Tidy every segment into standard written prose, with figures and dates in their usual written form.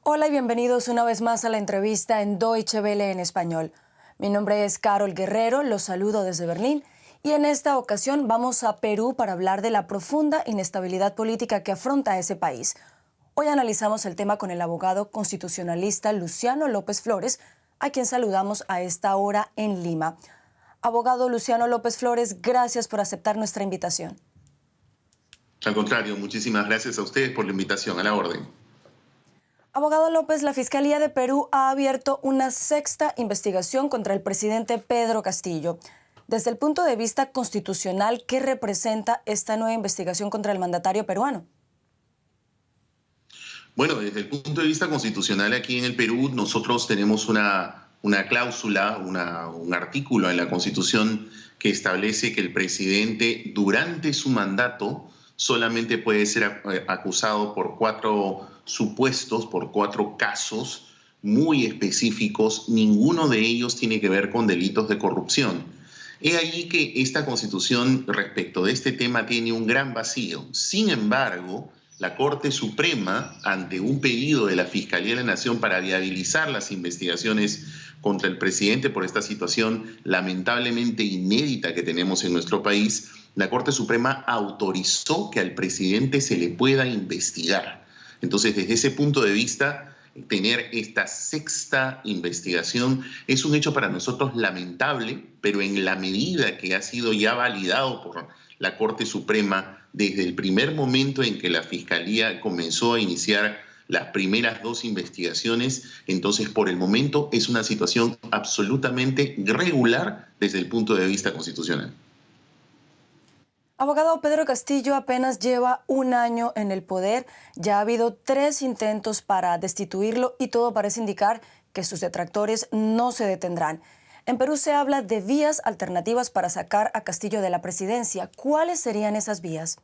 Hola y bienvenidos una vez más a la entrevista en Deutsche Welle en español. Mi nombre es Carol Guerrero, los saludo desde Berlín y en esta ocasión vamos a Perú para hablar de la profunda inestabilidad política que afronta ese país. Hoy analizamos el tema con el abogado constitucionalista Luciano López Flores, a quien saludamos a esta hora en Lima. Abogado Luciano López Flores, gracias por aceptar nuestra invitación. Al contrario, muchísimas gracias a ustedes por la invitación, a la orden. Abogado López, la Fiscalía de Perú ha abierto una sexta investigación contra el presidente Pedro Castillo. Desde el punto de vista constitucional, ¿qué representa esta nueva investigación contra el mandatario peruano? Bueno, desde el punto de vista constitucional aquí en el Perú, nosotros tenemos una cláusula, un artículo en la Constitución que establece que el presidente durante su mandato solamente puede ser acusado por 4 supuestos, por 4 casos muy específicos. Ninguno de ellos tiene que ver con delitos de corrupción. He ahí que esta Constitución respecto de este tema tiene un gran vacío. Sin embargo, la Corte Suprema, ante un pedido de la Fiscalía de la Nación para viabilizar las investigaciones contra el presidente por esta situación lamentablemente inédita que tenemos en nuestro país, la Corte Suprema autorizó que al presidente se le pueda investigar. Entonces, desde ese punto de vista, tener esta sexta investigación es un hecho para nosotros lamentable, pero en la medida que ha sido ya validado por la Corte Suprema desde el primer momento en que la Fiscalía comenzó a iniciar las primeras 2 investigaciones, entonces por el momento es una situación absolutamente regular desde el punto de vista constitucional. Abogado, Pedro Castillo apenas lleva 1 año en el poder. Ya ha habido 3 intentos para destituirlo y todo parece indicar que sus detractores no se detendrán. En Perú se habla de vías alternativas para sacar a Castillo de la presidencia. ¿Cuáles serían esas vías?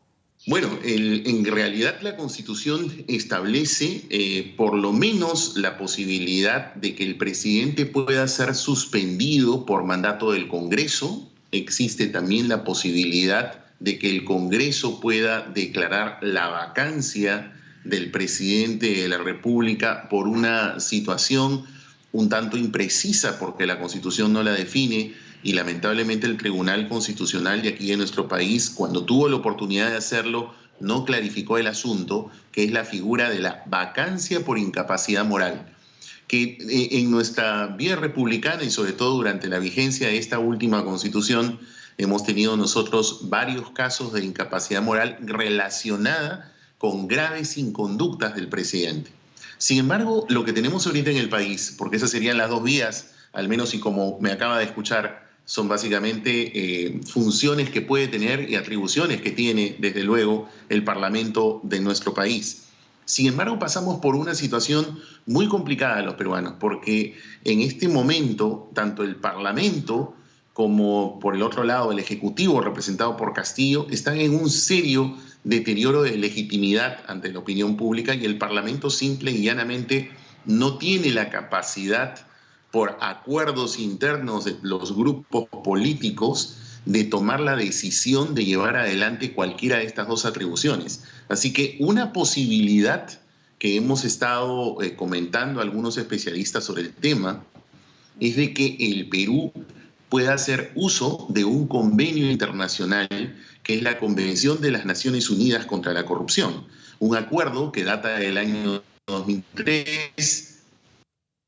Bueno, en realidad la Constitución establece por lo menos la posibilidad de que el presidente pueda ser suspendido por mandato del Congreso. Existe también la posibilidad de que el Congreso pueda declarar la vacancia del presidente de la República por una situación un tanto imprecisa porque la Constitución no la define y lamentablemente el Tribunal Constitucional de aquí de nuestro país, cuando tuvo la oportunidad de hacerlo, no clarificó el asunto, que es la figura de la vacancia por incapacidad moral, que en nuestra vía republicana y sobre todo durante la vigencia de esta última Constitución hemos tenido nosotros varios casos de incapacidad moral relacionada con graves inconductas del presidente. Sin embargo, lo que tenemos ahorita en el país, porque esas serían las 2 vías, al menos y como me acaba de escuchar, son básicamente funciones que puede tener y atribuciones que tiene, desde luego, el Parlamento de nuestro país. Sin embargo, pasamos por una situación muy complicada los peruanos, porque en este momento, tanto el Parlamento como por el otro lado el Ejecutivo, representado por Castillo, están en un serio deterioro de legitimidad ante la opinión pública y el Parlamento simple y llanamente no tiene la capacidad, por acuerdos internos de los grupos políticos, de tomar la decisión de llevar adelante cualquiera de estas 2 atribuciones. Así que una posibilidad que hemos estado comentando algunos especialistas sobre el tema es de que el Perú pueda hacer uso de un convenio internacional que es la Convención de las Naciones Unidas contra la Corrupción, un acuerdo que data del año 2003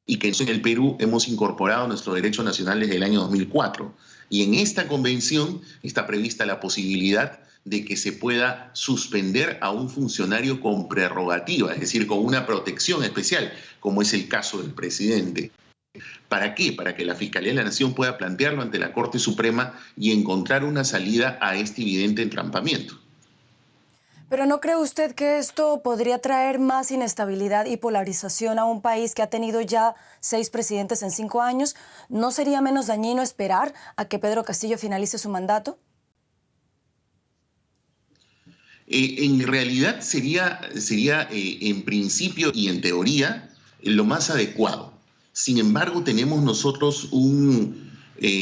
y que en el Perú hemos incorporado a nuestro derecho nacional desde el año 2004. Y en esta convención está prevista la posibilidad de que se pueda suspender a un funcionario con prerrogativa, es decir, con una protección especial, como es el caso del presidente. ¿Para qué? Para que la Fiscalía de la Nación pueda plantearlo ante la Corte Suprema y encontrar una salida a este evidente entrampamiento. ¿Pero no cree usted que esto podría traer más inestabilidad y polarización a un país que ha tenido ya 6 presidentes en 5 años? ¿No sería menos dañino esperar a que Pedro Castillo finalice su mandato? En realidad sería en principio y en teoría lo más adecuado. Sin embargo, tenemos nosotros un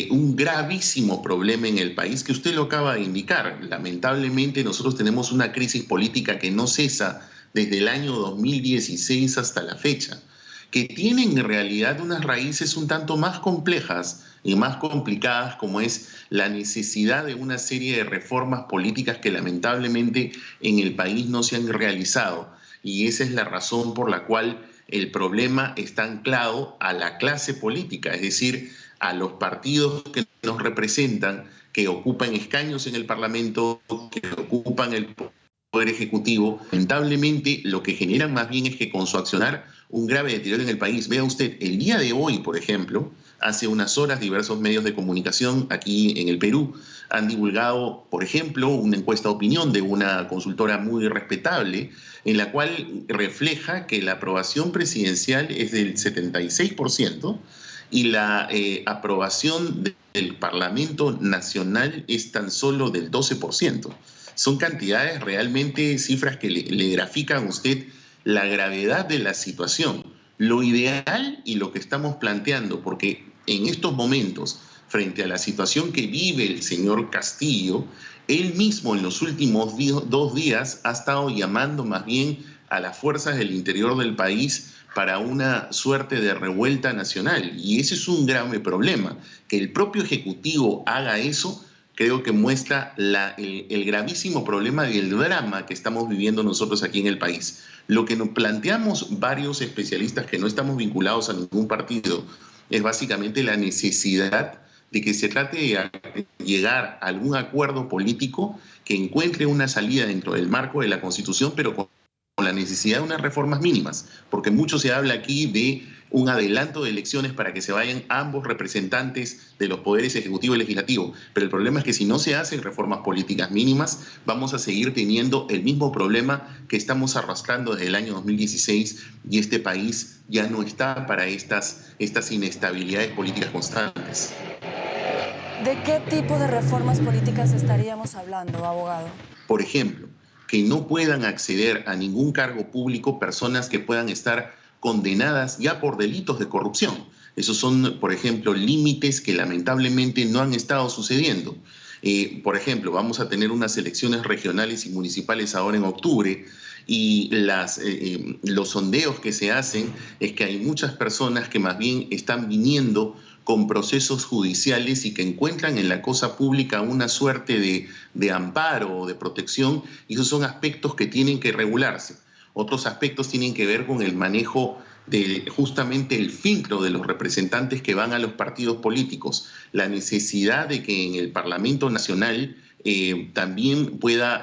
un gravísimo problema en el país que usted lo acaba de indicar. Lamentablemente nosotros tenemos una crisis política que no cesa desde el año 2016 hasta la fecha, que tiene en realidad unas raíces un tanto más complejas y más complicadas, como es la necesidad de una serie de reformas políticas que lamentablemente en el país no se han realizado. Y esa es la razón por la cual el problema está anclado a la clase política, es decir, a los partidos que nos representan, que ocupan escaños en el Parlamento, que ocupan el Poder Ejecutivo. Lamentablemente, lo que generan más bien es que con su accionar un grave deterioro en el país. Vea usted, el día de hoy, por ejemplo, hace unas horas diversos medios de comunicación aquí en el Perú han divulgado, por ejemplo, una encuesta de opinión de una consultora muy respetable, en la cual refleja que la aprobación presidencial es del 76%, y la aprobación del Parlamento Nacional es tan solo del 12%. Son cantidades realmente, cifras que le grafican a usted la gravedad de la situación. Lo ideal y lo que estamos planteando, porque en estos momentos, frente a la situación que vive el señor Castillo, él mismo en los últimos 2 días ha estado llamando más bien a las fuerzas del interior del país para una suerte de revuelta nacional. Y ese es un grave problema. Que el propio Ejecutivo haga eso, creo que muestra el gravísimo problema y el drama que estamos viviendo nosotros aquí en el país. Lo que nos planteamos varios especialistas que no estamos vinculados a ningún partido es básicamente la necesidad de que se trate de llegar a algún acuerdo político que encuentre una salida dentro del marco de la Constitución, pero con la necesidad de unas reformas mínimas, porque mucho se habla aquí de un adelanto de elecciones para que se vayan ambos representantes de los poderes ejecutivo y legislativo, pero el problema es que si no se hacen reformas políticas mínimas, vamos a seguir teniendo el mismo problema que estamos arrastrando desde el año 2016, y este país ya no está para estas inestabilidades políticas constantes. ¿De qué tipo de reformas políticas estaríamos hablando, abogado? Por ejemplo, que no puedan acceder a ningún cargo público personas que puedan estar condenadas ya por delitos de corrupción. Esos son, por ejemplo, límites que lamentablemente no han estado sucediendo. Por ejemplo, vamos a tener unas elecciones regionales y municipales ahora en octubre, y los sondeos que se hacen es que hay muchas personas que más bien están viniendo con procesos judiciales y que encuentran en la cosa pública una suerte de amparo o de protección, y esos son aspectos que tienen que regularse. Otros aspectos tienen que ver con el manejo de justamente el filtro de los representantes que van a los partidos políticos, la necesidad de que en el Parlamento Nacional también pueda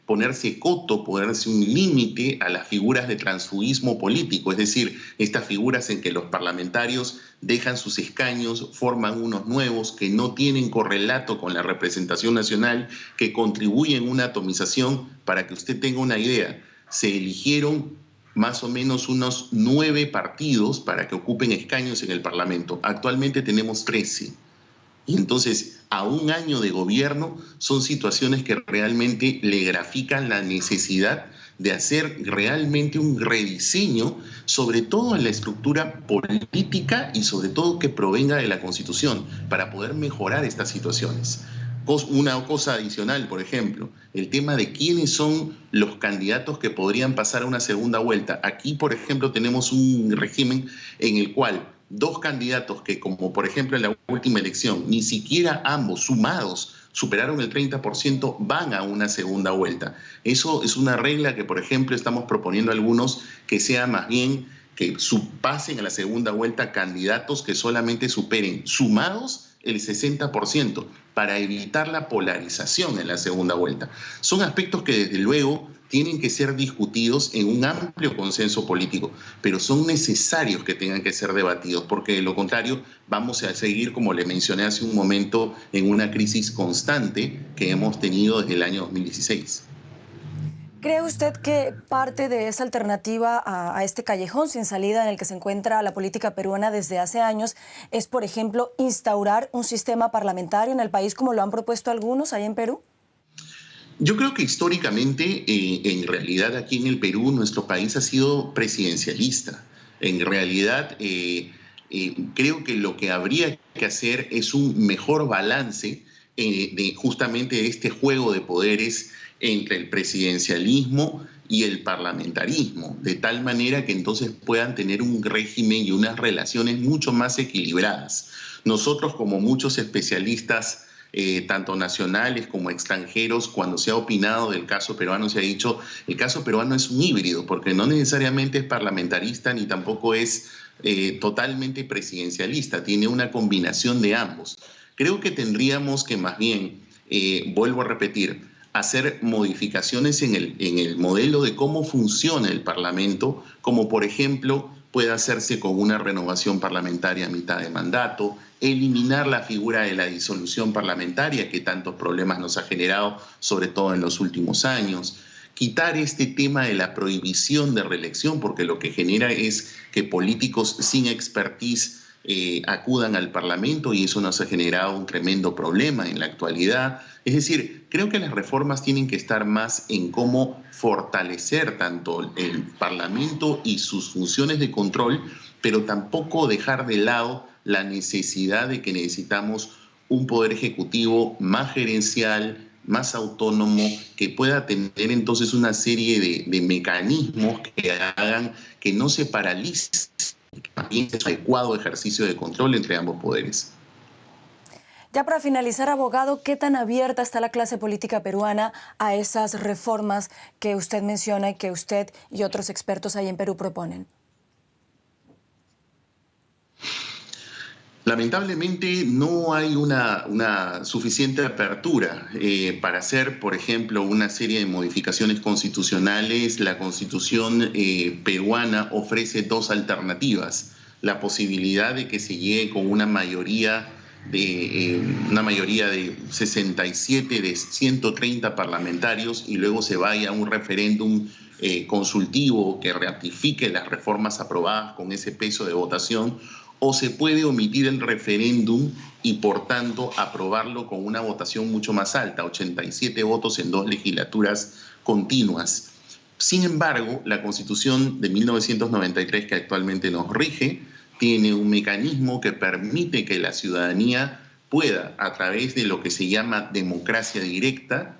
ponerse coto, ponerse un límite a las figuras de transfugismo político, es decir, estas figuras en que los parlamentarios dejan sus escaños, forman unos nuevos que no tienen correlato con la representación nacional, que contribuyen a una atomización. Para que usted tenga una idea, se eligieron más o menos unos 9 partidos para que ocupen escaños en el Parlamento. Actualmente tenemos 13. Y entonces, a un año de gobierno, son situaciones que realmente le grafican la necesidad de hacer realmente un rediseño, sobre todo en la estructura política y sobre todo que provenga de la Constitución, para poder mejorar estas situaciones. Una cosa adicional, por ejemplo, el tema de quiénes son los candidatos que podrían pasar a una segunda vuelta. Aquí, por ejemplo, tenemos un régimen en el cual 2 candidatos que, como por ejemplo en la última elección, ni siquiera ambos sumados superaron el 30%, van a una segunda vuelta. Eso es una regla que, por ejemplo, estamos proponiendo a algunos, que sea más bien que pasen a la segunda vuelta candidatos que solamente superen sumados el 60%, para evitar la polarización en la segunda vuelta. Son aspectos que desde luego tienen que ser discutidos en un amplio consenso político, pero son necesarios que tengan que ser debatidos, porque de lo contrario vamos a seguir, como le mencioné hace un momento, en una crisis constante que hemos tenido desde el año 2016. ¿Cree usted que parte de esa alternativa a este callejón sin salida en el que se encuentra la política peruana desde hace años es, por ejemplo, instaurar un sistema parlamentario en el país como lo han propuesto algunos ahí en Perú? Yo creo que históricamente, en realidad aquí en el Perú, nuestro país ha sido presidencialista. En realidad, Creo que lo que habría que hacer es un mejor balance de justamente este juego de poderes entre el presidencialismo y el parlamentarismo, de tal manera que entonces puedan tener un régimen y unas relaciones mucho más equilibradas. Nosotros, como muchos especialistas, tanto nacionales como extranjeros, cuando se ha opinado del caso peruano, se ha dicho el caso peruano es un híbrido, porque no necesariamente es parlamentarista ni tampoco es totalmente presidencialista, tiene una combinación de ambos. Creo que tendríamos que más bien, vuelvo a repetir, hacer modificaciones en el modelo de cómo funciona el Parlamento, como por ejemplo puede hacerse con una renovación parlamentaria a mitad de mandato, eliminar la figura de la disolución parlamentaria que tantos problemas nos ha generado, sobre todo en los últimos años, quitar este tema de la prohibición de reelección, porque lo que genera es que políticos sin expertise acudan al Parlamento y eso nos ha generado un tremendo problema en la actualidad. Es decir, creo que las reformas tienen que estar más en cómo fortalecer tanto el Parlamento y sus funciones de control, pero tampoco dejar de lado la necesidad de que necesitamos un poder ejecutivo más gerencial, más autónomo, que pueda tener entonces una serie de mecanismos que hagan que no se paralice, también es un adecuado ejercicio de control entre ambos poderes. Ya para finalizar, abogado, ¿qué tan abierta está la clase política peruana a esas reformas que usted menciona y que usted y otros expertos ahí en Perú proponen? Lamentablemente no hay una suficiente apertura para hacer, por ejemplo, una serie de modificaciones constitucionales. La Constitución peruana ofrece dos alternativas: la posibilidad de que se llegue con una mayoría de 67 de 130 parlamentarios y luego se vaya a un referéndum consultivo que ratifique las reformas aprobadas con ese peso de votación, o se puede omitir el referéndum y por tanto aprobarlo con una votación mucho más alta, 87 votos en 2 legislaturas continuas. Sin embargo, la Constitución de 1993, que actualmente nos rige, tiene un mecanismo que permite que la ciudadanía pueda, a través de lo que se llama democracia directa,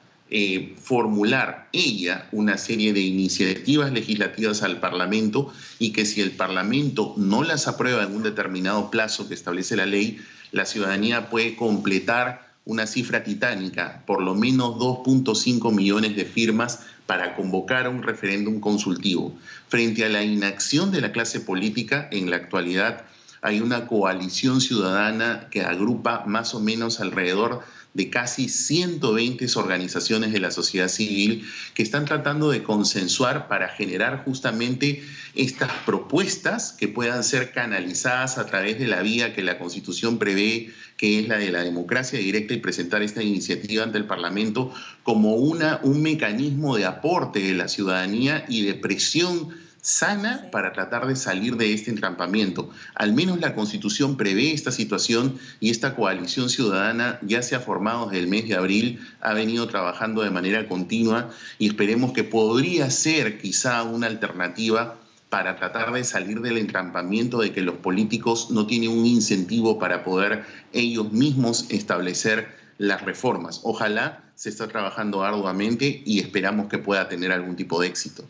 formular ella una serie de iniciativas legislativas al Parlamento, y que si el Parlamento no las aprueba en un determinado plazo que establece la ley, la ciudadanía puede completar una cifra titánica, por lo menos 2.5 millones de firmas para convocar un referéndum consultivo. Frente a la inacción de la clase política, en la actualidad hay una coalición ciudadana que agrupa más o menos alrededor de casi 120 organizaciones de la sociedad civil que están tratando de consensuar para generar justamente estas propuestas que puedan ser canalizadas a través de la vía que la Constitución prevé, que es la de la democracia directa, y presentar esta iniciativa ante el Parlamento como un mecanismo de aporte de la ciudadanía y de presión sana para tratar de salir de este entrampamiento. Al menos la Constitución prevé esta situación y esta coalición ciudadana ya se ha formado desde el mes de abril, ha venido trabajando de manera continua y esperemos que podría ser quizá una alternativa para tratar de salir del entrampamiento de que los políticos no tienen un incentivo para poder ellos mismos establecer las reformas. Ojalá se está trabajando arduamente y esperamos que pueda tener algún tipo de éxito.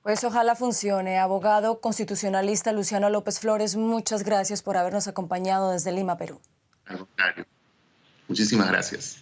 Pues ojalá funcione. Abogado constitucionalista Luciano López Flores, muchas gracias por habernos acompañado desde Lima, Perú. Al contrario. Muchísimas gracias.